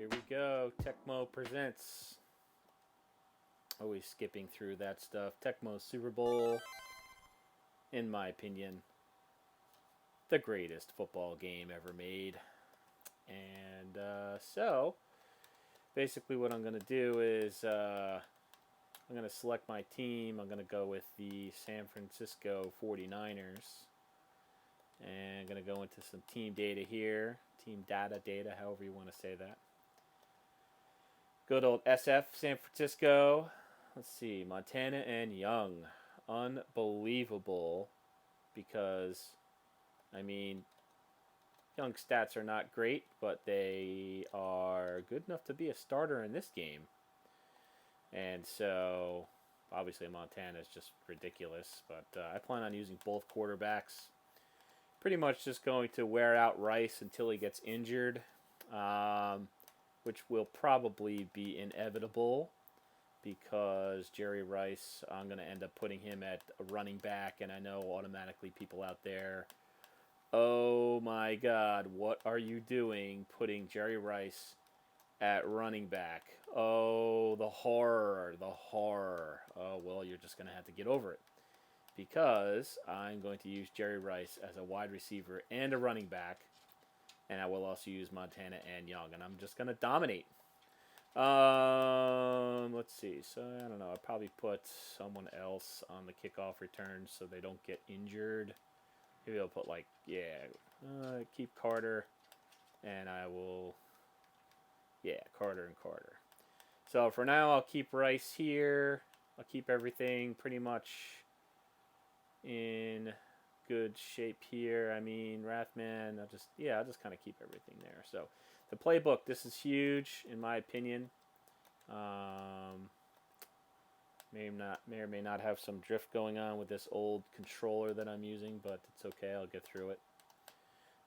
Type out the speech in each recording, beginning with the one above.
Here we go. Tecmo presents. Always skipping through that stuff. Tecmo Super Bowl, in my opinion, the greatest football game ever made. And so, basically what I'm going to do is I'm going to select my team. I'm going to go with the San Francisco 49ers. And I'm going to go into some team data here. Team data, however you want to say that. Good old SF, San Francisco. Let's see, Montana and Young. Unbelievable. Because, I mean, Young's stats are not great, but they are good enough to be a starter in this game. And so, obviously Montana is just ridiculous. But I plan on using both quarterbacks. Pretty much just going to wear out Rice until he gets injured. Which will probably be inevitable because Jerry Rice, I'm going to end up putting him at a running back, and I know automatically people out there, oh my God, what are you doing putting Jerry Rice at running back? Oh, the horror, the horror. Oh, well, you're just going to have to get over it because I'm going to use Jerry Rice as a wide receiver and a running back. And I will also use Montana and Young. And I'm just going to dominate. Let's see. So, I don't know. I'll probably put someone else on the kickoff return so they don't get injured. Maybe I'll put, like, keep Carter. And I will, Carter and Carter. So, for now, I'll keep Rice here. I'll keep everything pretty much in good shape here. I mean, Rathman, I'll just kind of keep everything there. So the playbook, this is huge in my opinion. May or may not have some drift going on with this old controller that I'm using, but it's okay. I'll get through it.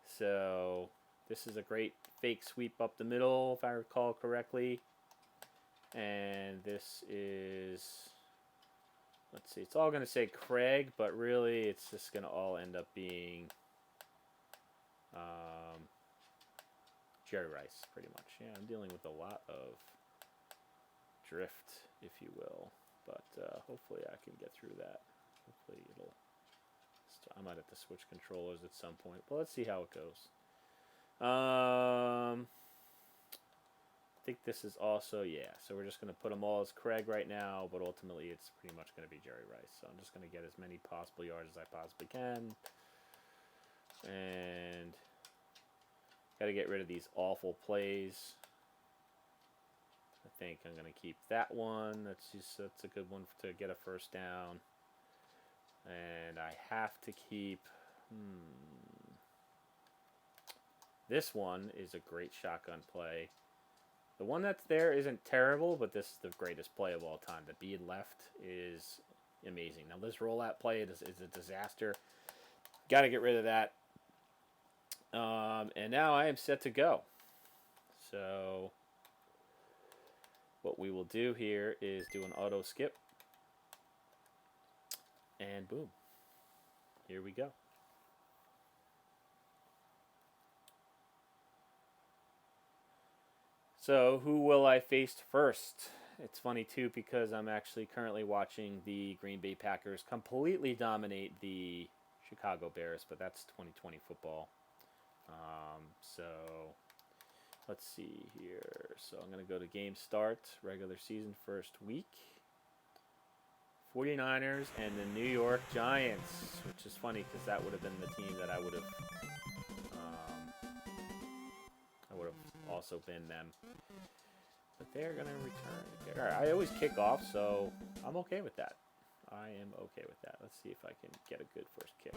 So this is a great fake sweep up the middle, if I recall correctly. And this is, let's see, it's all going to say Craig, but really it's just going to all end up being Jerry Rice, pretty much. Yeah, I'm dealing with a lot of drift, if you will, but hopefully I can get through that. Hopefully it'll, I might have to switch controllers at some point, but let's see how it goes. I think this is also, so we're just going to put them all as Craig right now, but ultimately it's pretty much going to be Jerry Rice. So I'm just going to get as many possible yards as I possibly can. And got to get rid of these awful plays. I think I'm going to keep that one. That's a good one to get a first down. And I have to keep, this one is a great shotgun play. The one that's there isn't terrible, but this is the greatest play of all time. The being left is amazing. Now, this rollout play is a disaster. Got to get rid of that. And now I am set to go. So what we will do here is do an auto skip. And boom. Here we go. So, who will I face first? It's funny, too, because I'm actually currently watching the Green Bay Packers completely dominate the Chicago Bears, but that's 2020 football. So, let's see here. So, I'm going to go to game start, regular season first week. 49ers and the New York Giants, which is funny because that would have been the team that I would have also been them. But they're going to return. I always kick off, so I'm okay with that. I am okay with that. Let's see if I can get a good first kick.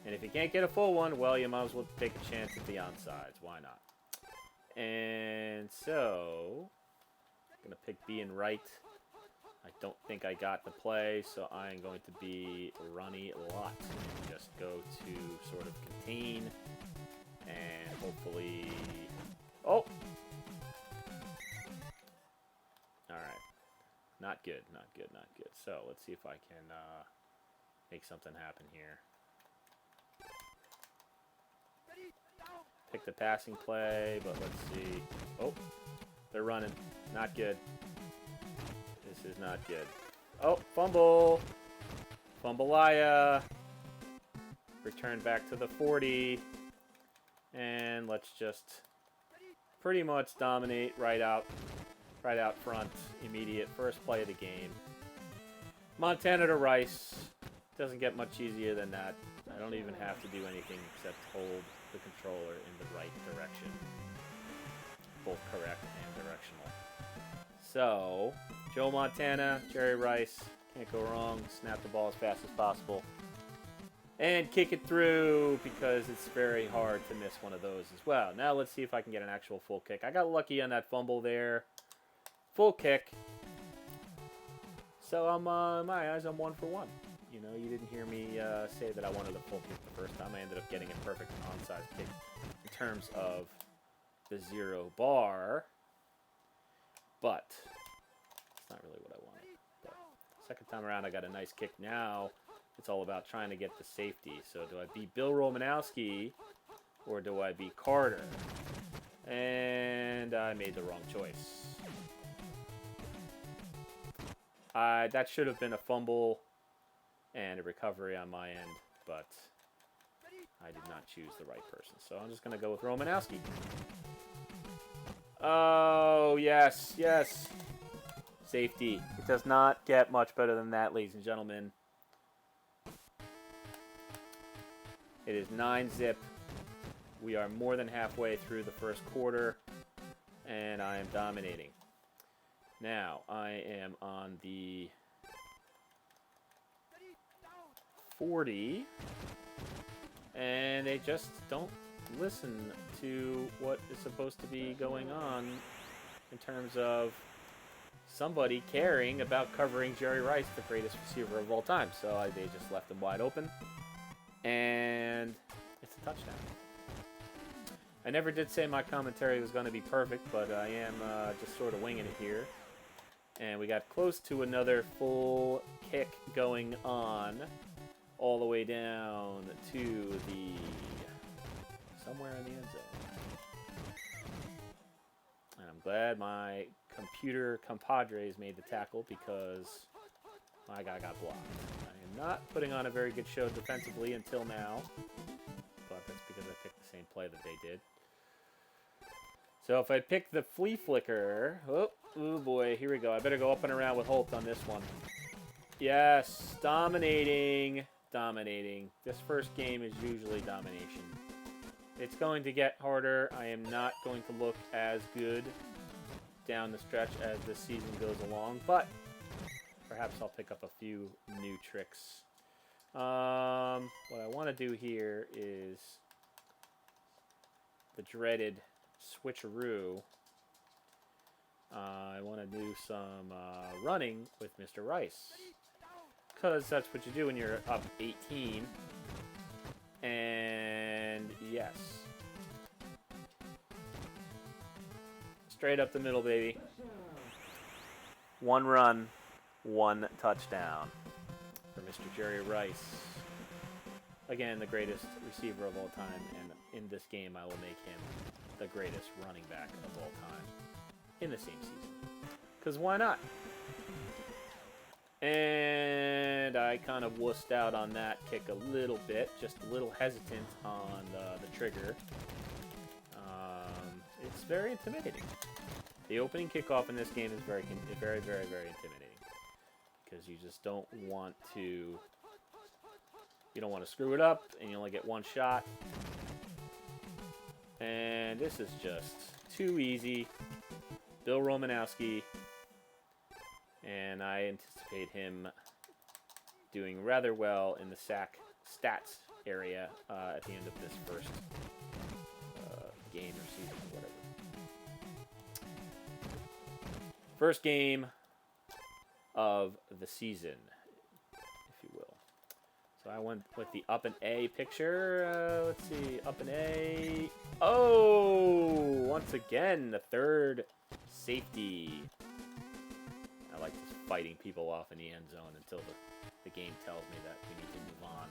And if you can't get a full one, well, you might as well take a chance at the onside. Why not? And so, I'm going to pick being right. I don't think I got the play, so I'm going to be runny lot. Just go to sort of contain and hopefully... Oh! Alright. Not good, not good, not good. So, let's see if I can make something happen here. pick the passing play, but let's see. Oh, they're running. Not good. This is not good. Oh, fumble. Fumbleia. Return back to the 40. And let's just pretty much dominate right out front. Immediate first play of the game. Montana to Rice. Doesn't get much easier than that. I don't even have to do anything except hold the controller in the right direction. Both correct and directional. So, Joe Montana, Jerry Rice, can't go wrong. Snap the ball as fast as possible. And kick it through because it's very hard to miss one of those as well. Now let's see if I can get an actual full kick. I got lucky on that fumble there. Full kick. So I'm, in my eyes, I'm 1 for 1. You know, you didn't hear me say that I wanted a full kick the first time. I ended up getting a perfect onside kick in terms of the 0 bar. But it's not really what I wanted. But second time around, I got a nice kick. Now it's all about trying to get the safety. So do I beat Bill Romanowski or do I beat Carter? And I made the wrong choice. That should have been a fumble and a recovery on my end, but I did not choose the right person. So I'm just going to go with Romanowski. Oh, yes, yes. Safety. It does not get much better than that, ladies and gentlemen. It is 9-zip. We are more than halfway through the first quarter, and I am dominating. Now, I am on the 40, and they just don't listen to what is supposed to be going on in terms of somebody caring about covering Jerry Rice, the greatest receiver of all time. So they just left him wide open, and it's a touchdown. I never did say my commentary was going to be perfect, but I am just sort of winging it here. And we got close to another full kick going on all the way down to the somewhere in the end zone. And I'm glad my computer compadres made the tackle because my guy got blocked. I am not putting on a very good show defensively until now, but that's because I picked the same play that they did. So if I pick the flea flicker, oh boy, here we go. I better go up and around with Holt on this one. Yes, dominating. This first game is usually domination. It's going to get harder. I am not going to look as good down the stretch as the season goes along, but perhaps I'll pick up a few new tricks. What I want to do here is the dreaded switcheroo. I want to do some running with Mr. Rice, because that's what you do when you're up 18. And yes, straight up the middle, baby. 1 run, 1 touchdown for Mr. Jerry Rice. Again, the greatest receiver of all time, and in this game I will make him the greatest running back of all time in the same season. Because why not? And I kind of wussed out on that kick a little bit, just a little hesitant on the trigger. It's very intimidating. The opening kickoff in this game is very, very intimidating, because you just don't want to. You don't want to screw it up, and you only get 1 shot. And this is just too easy. Bill Romanowski. And I anticipate him doing rather well in the sack stats area at the end of this first game or season or whatever. First game of the season, if you will. So I went with the up and A picture. Let's see, up and A. Oh, once again, the third safety. I like just fighting people off in the end zone until the game tells me that we need to move on.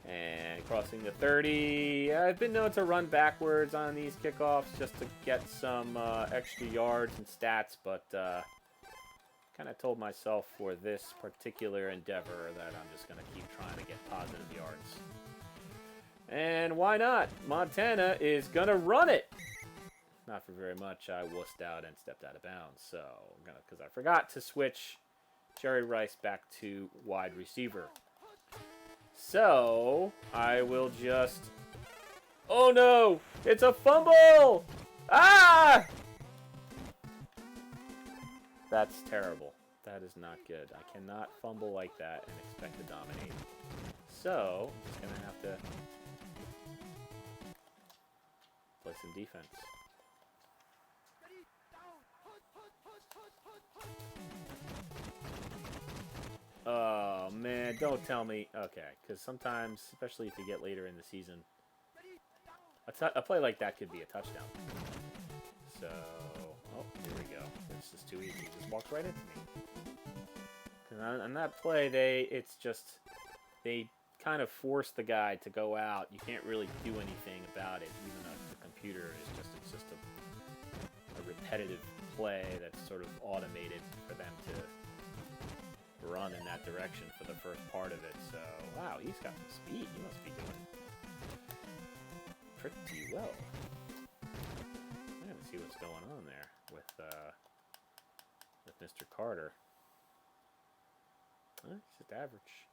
And crossing the 30. I've been known to run backwards on these kickoffs just to get some extra yards and stats, but kind of told myself for this particular endeavor that I'm just going to keep trying to get positive yards. And why not? Montana is going to run it. Not for very much. I wussed out and stepped out of bounds. So, because I forgot to switch Jerry Rice back to wide receiver. So, I will just... Oh no! It's a fumble! Ah! That's terrible. That is not good. I cannot fumble like that and expect to dominate. So, I'm just going to have to play some defense. Oh, man, don't tell me. Okay, because sometimes, especially if you get later in the season, a play like that could be a touchdown. So, oh, here we go. It's just too easy. It just walks right into me. On that play, they kind of force the guy to go out. You can't really do anything about it, even though the computer is just a repetitive play that's sort of automated for them to run in that direction for the first part of it. So, wow, he's got some speed. He must be doing pretty well. I'm gonna see what's going on there with Mr. Carter. It's just average.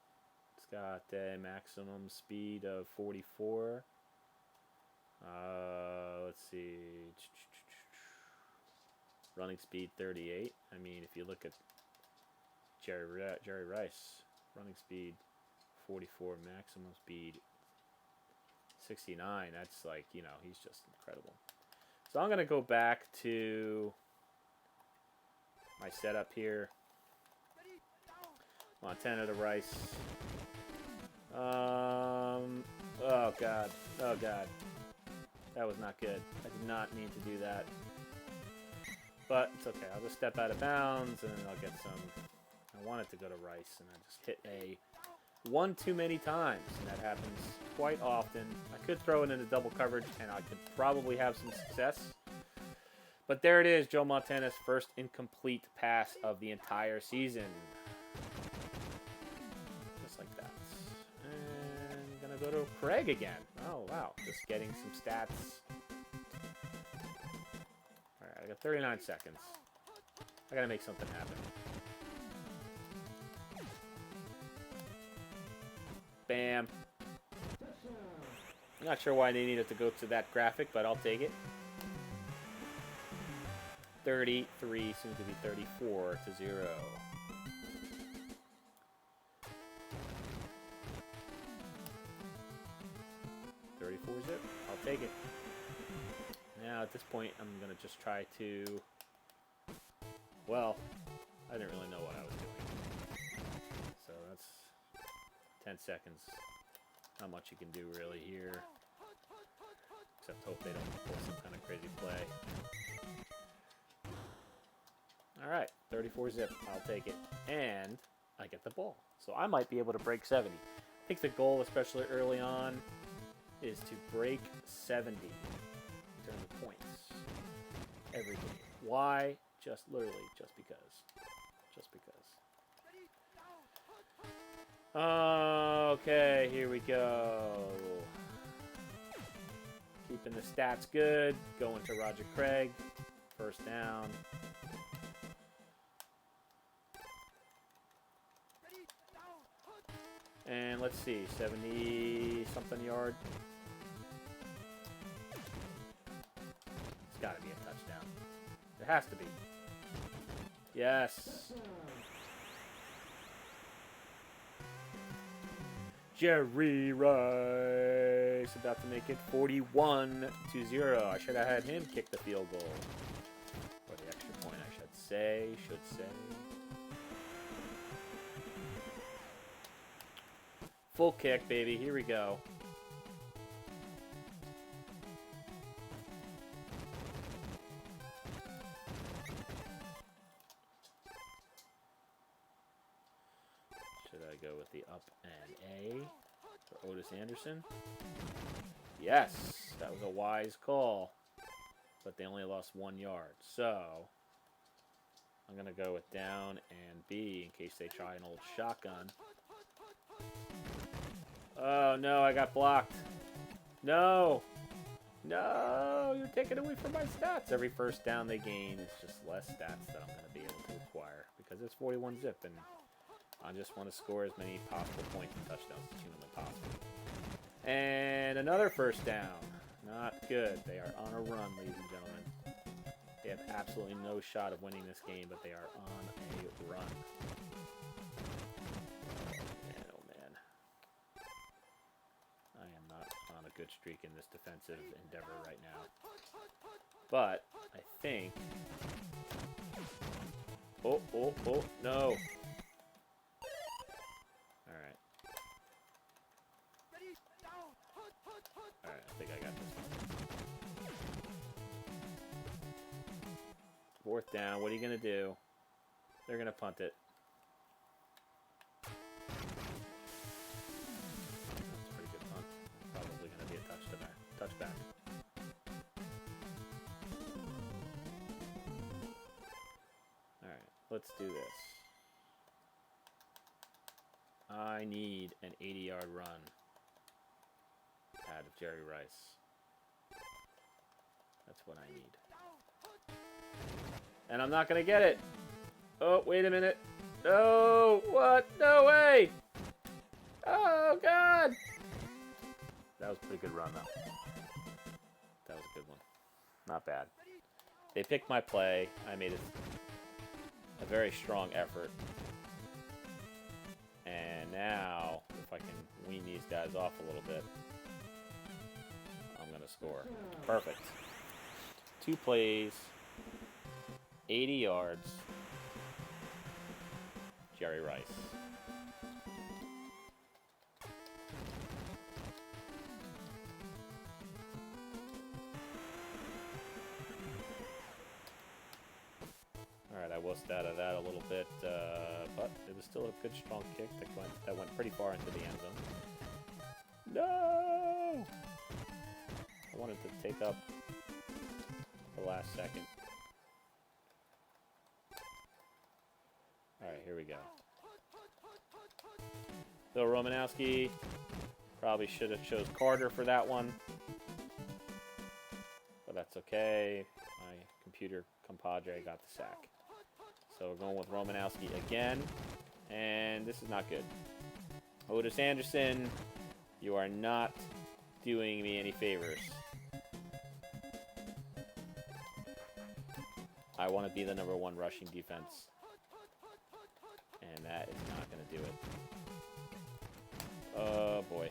It's got a maximum speed of 44. Let's see. Running speed 38. I mean, if you look at Jerry Rice, running speed 44, maximum speed 69. That's like, you know, he's just incredible. So I'm going to go back to my setup here. Montana to Rice. Oh, God. Oh, God. That was not good. I did not mean to do that. But it's okay. I'll just step out of bounds, and then I'll get some... I wanted to go to Rice, and I just hit a one too many times, and that happens quite often. I could throw it into double coverage, and I could probably have some success. But there it is, Joe Montana's first incomplete pass of the entire season. Just like that. And I'm going to go to Craig again. Oh, wow. Just getting some stats. All right, I got 39 seconds. I got to make something happen. Bam. I'm not sure why they needed to go to that graphic, but I'll take it. 33, soon to be 34 to 0. Zip. I'll take it. Now at this point, I'm going to just try to... Well, I didn't really know what I was doing. So that's 10 seconds. Not much you can do really here. Except hope they don't pull some kind of crazy play. Alright, 34 zip. I'll take it. And I get the ball. So I might be able to break 70. I think the goal, especially early on, is to break 70 in terms of points every game. Why? Just literally just because. Just because. Okay, here we go. Keeping the stats good. Going to Roger Craig. First down. And let's see, 70-something yard. It's got to be a touchdown. It has to be. Yes. Jerry Rice about to make it 41-0. I should have had him kick the field goal. Or the extra point, I should say. Full kick, baby. Here we go. Should I go with the up and A? for Otis Anderson. Yes, that was a wise call. But they only lost 1 yard. So, I'm going to go with down and B in case they try an old shotgun. Oh, no, I got blocked. No. No, you're taking away from my stats. Every first down they gain is just less stats that I'm going to be able to acquire. Because it's 41 zip, and I just want to score as many possible points and touchdowns as humanly possible. And another first down. Not good. They are on a run, ladies and gentlemen. They have absolutely no shot of winning this game, but they are on a run. Oh man. I am not on a good streak in this defensive endeavor right now. But I think... Oh, no. Alright. Alright, I think I got this one. 4th down, what are you going to do? They're going to punt it. That's a pretty good punt. Probably going to be a touchback. Alright, let's do this. I need an 80-yard run out of Jerry Rice. That's what I need. And I'm not going to get it. Oh, wait a minute. No, what? No way. Oh, God. That was a pretty good run, though. That was a good one. Not bad. They picked my play. I made a very strong effort. And now, if I can wean these guys off a little bit, I'm going to score. Perfect. 2 plays. 80 yards. Jerry Rice. Alright, I wussed out of that a little bit, but it was still a good, strong kick that went pretty far into the end zone. No! I wanted to take up the last second. Alright, here we go. Bill Romanowski probably should have chose Carter for that one. But that's okay. My computer compadre got the sack. So we're going with Romanowski again. And this is not good. Otis Anderson, you are not doing me any favors. I want to be the #1 rushing defense. And that is not going to do it. Oh, boy.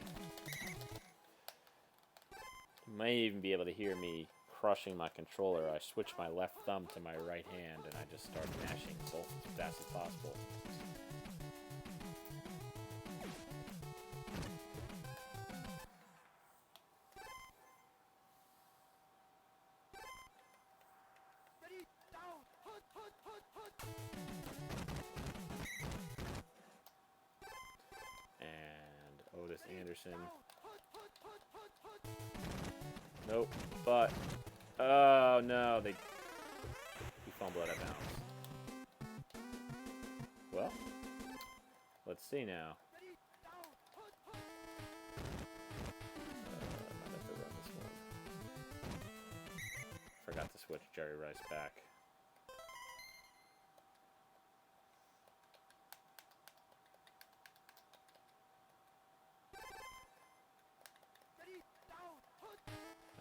You might even be able to hear me crushing my controller. I switch my left thumb to my right hand, and I just start mashing both as fast as possible. Otis Anderson. Nope, but oh no, he fumbled out of bounds. Well, let's see now. Might have to run this one. Forgot to switch Jerry Rice back.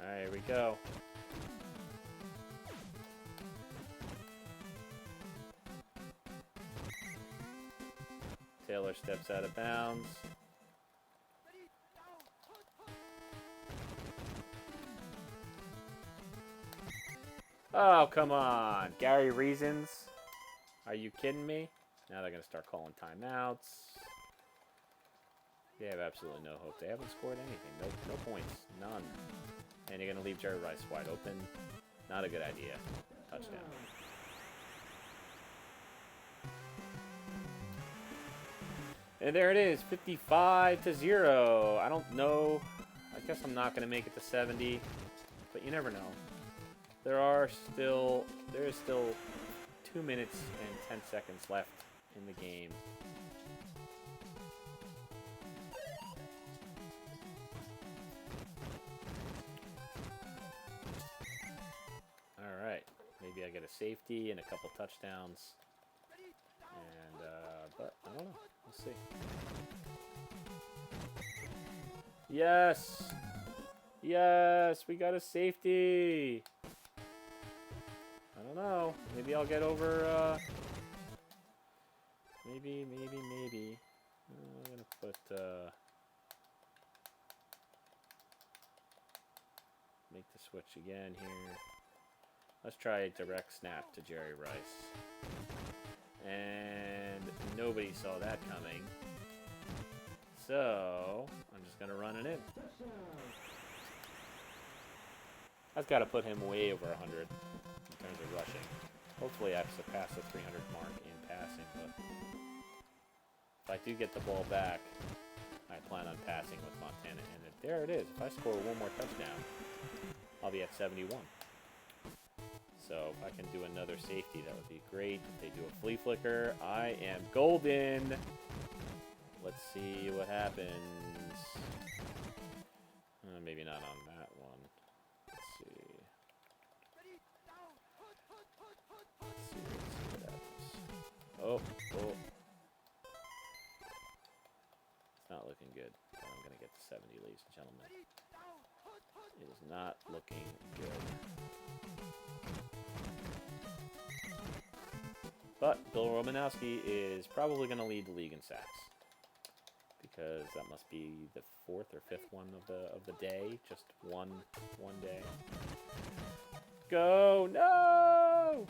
Alright, here we go. Taylor steps out of bounds. Oh, come on. Gary Reasons? Are you kidding me? Now they're going to start calling timeouts. They have absolutely no hope. They haven't scored anything. No points. None. And you're going to leave Jerry Rice wide open. Not a good idea. Touchdown. And there it is, 55-0. I don't know. I guess I'm not going to make it to 70, but you never know. There is still 2 minutes and 10 seconds left in the game. All right, maybe I get a safety and a couple touchdowns. And but I don't know. We'll see. Yes! Yes! We got a safety! I don't know. Maybe I'll get over, maybe. I'm gonna put, make the switch again here. Let's try a direct snap to Jerry Rice. And nobody saw that coming. So, I'm just going to run it in. I've got to put him way over 100 in terms of rushing. Hopefully I surpass the 300 mark in passing, but if I do get the ball back, I plan on passing with Montana. And there it is. If I score one more touchdown, I'll be at 71. So if I can do another safety, that would be great. If they do a flea flicker, I am golden. Let's see what happens. Maybe not on that one. Let's see. Let's see what happens. Oh. It's not looking good. But I'm going to get to 70, ladies and gentlemen. It is not looking good. But Bill Romanowski is probably going to lead the league in sacks, because that must be the 4th or 5th one of the day, just one day. Go! No!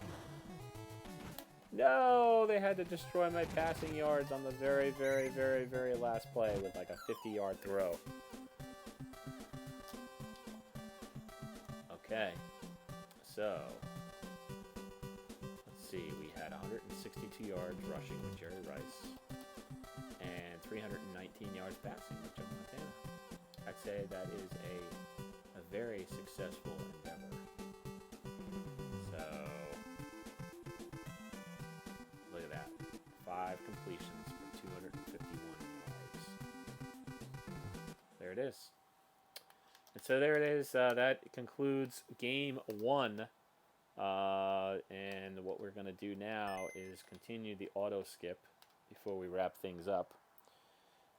No! They had to destroy my passing yards on the very, very, very, very last play with like a 50-yard throw. Okay, so let's see. We had 162 yards rushing with Jerry Rice and 319 yards passing with Joe Montana. I'd say that is a very successful endeavor. So look at that, 5 completions for 251 yards. There it is. And so there it is. That concludes game 1. And what we're going to do now is continue the auto skip before we wrap things up.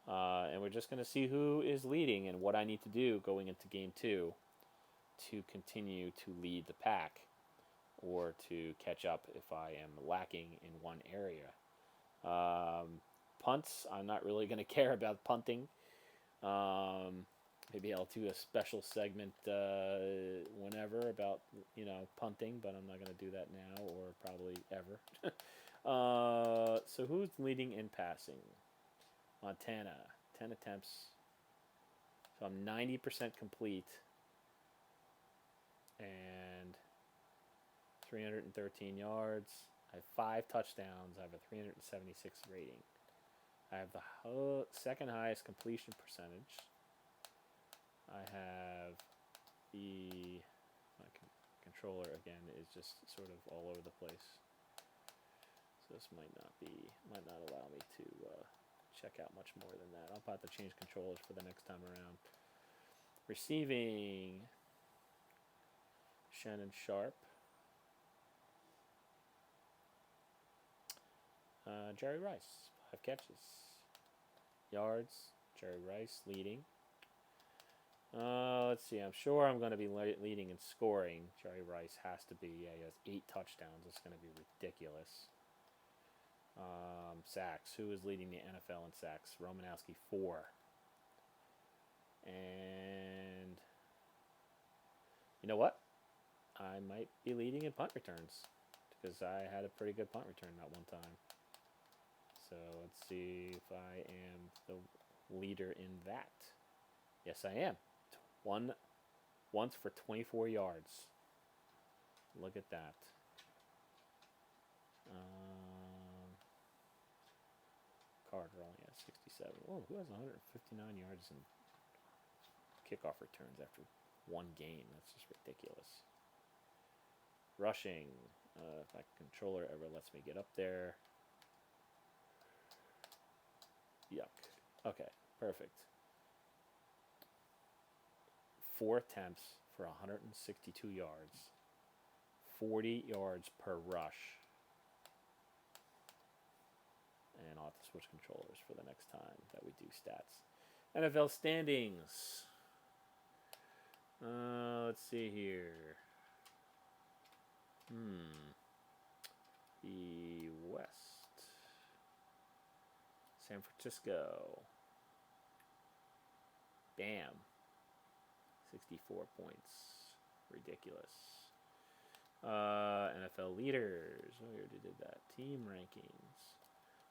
And we're just going to see who is leading and what I need to do going into game 2 to continue to lead the pack or to catch up if I am lacking in one area. Punts, I'm not really going to care about punting. Maybe I'll do a special segment whenever about, punting, but I'm not going to do that now or probably ever. So who's leading in passing? Montana, 10 attempts. So I'm 90% complete. And 313 yards. I have 5 touchdowns. I have a 376 rating. I have the second highest completion percentage. I have my controller again is just sort of all over the place. So this might not allow me to check out much more than that. I'll have to change controllers for the next time around. Receiving, Shannon Sharp. Jerry Rice, 5 catches. Yards, Jerry Rice leading. Let's see, I'm sure I'm going to be leading in scoring. Jerry Rice has to be. Yeah, he has 8 touchdowns. It's going to be ridiculous. Sacks. Who is leading the NFL in sacks? Romanowski, 4. And you know what? I might be leading in punt returns because I had a pretty good punt return that one time. So let's see if I am the leader in that. Yes, I am. Once for 24 yards. Look at that. Carter only has 66 157. Oh, who has 159 yards in kickoff returns after one game? That's just ridiculous. Rushing. If my controller ever lets me get up there. Yuck. Okay, perfect. 4 attempts for 162 yards. 40 yards per rush. And I'll have to switch controllers for the next time that we do stats. NFL standings. Let's see here. The West. San Francisco. Bam. 64 points. Ridiculous. NFL leaders. Oh, we already did that. Team rankings.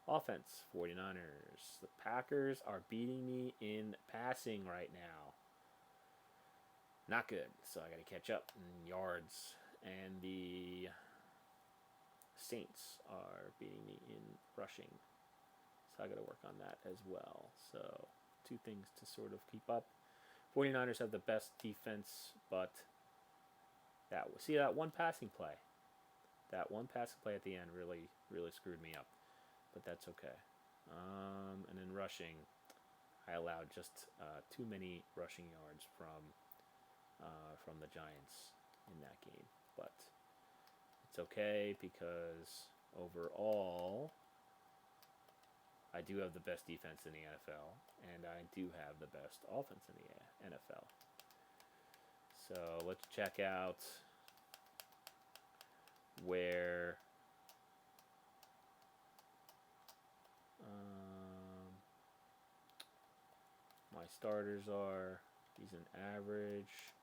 Offense, 49ers. The Packers are beating me in passing right now. Not good, so I got to catch up in yards. And the Saints are beating me in rushing. So I got to work on that as well. So 2 things to sort of keep up. 49ers have the best defense, but that one passing play. That one passing play at the end really screwed me up. But that's okay. And then rushing, I allowed just too many rushing yards from the Giants in that game. But it's okay because overall, I do have the best defense in the NFL, and I do have the best offense in the NFL. So let's check out where my starters are. He's an average.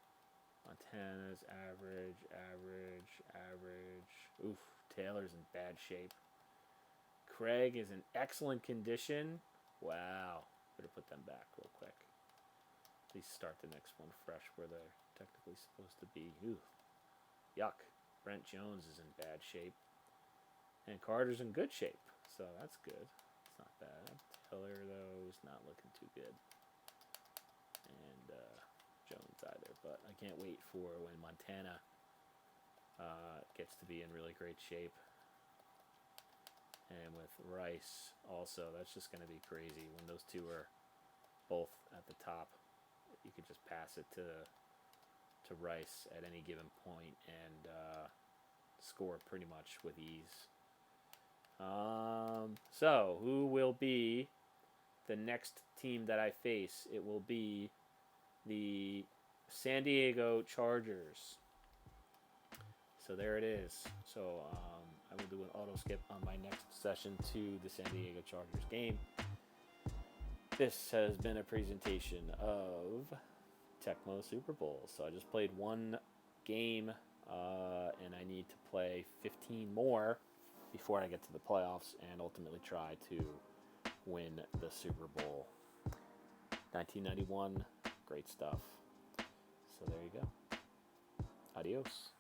Montana's average. Oof, Taylor's in bad shape. Craig is in excellent condition. Wow. Better put them back real quick. At least start the next one fresh where they're technically supposed to be. Ooh. Yuck. Brent Jones is in bad shape. And Carter's in good shape. So that's good. It's not bad. Taylor, though, is not looking too good. And Jones either. But I can't wait for when Montana gets to be in really great shape. And with Rice also, that's just going to be crazy. When those two are both at the top, you could just pass it to Rice at any given point and score pretty much with ease. So, who will be the next team that I face? It will be the San Diego Chargers. So there it is. So I will do an auto skip on my next session to the San Diego Chargers game. This has been a presentation of Tecmo Super Bowl. So I just played one game, and I need to play 15 more before I get to the playoffs and ultimately try to win the Super Bowl. 1991, great stuff. So there you go. Adios.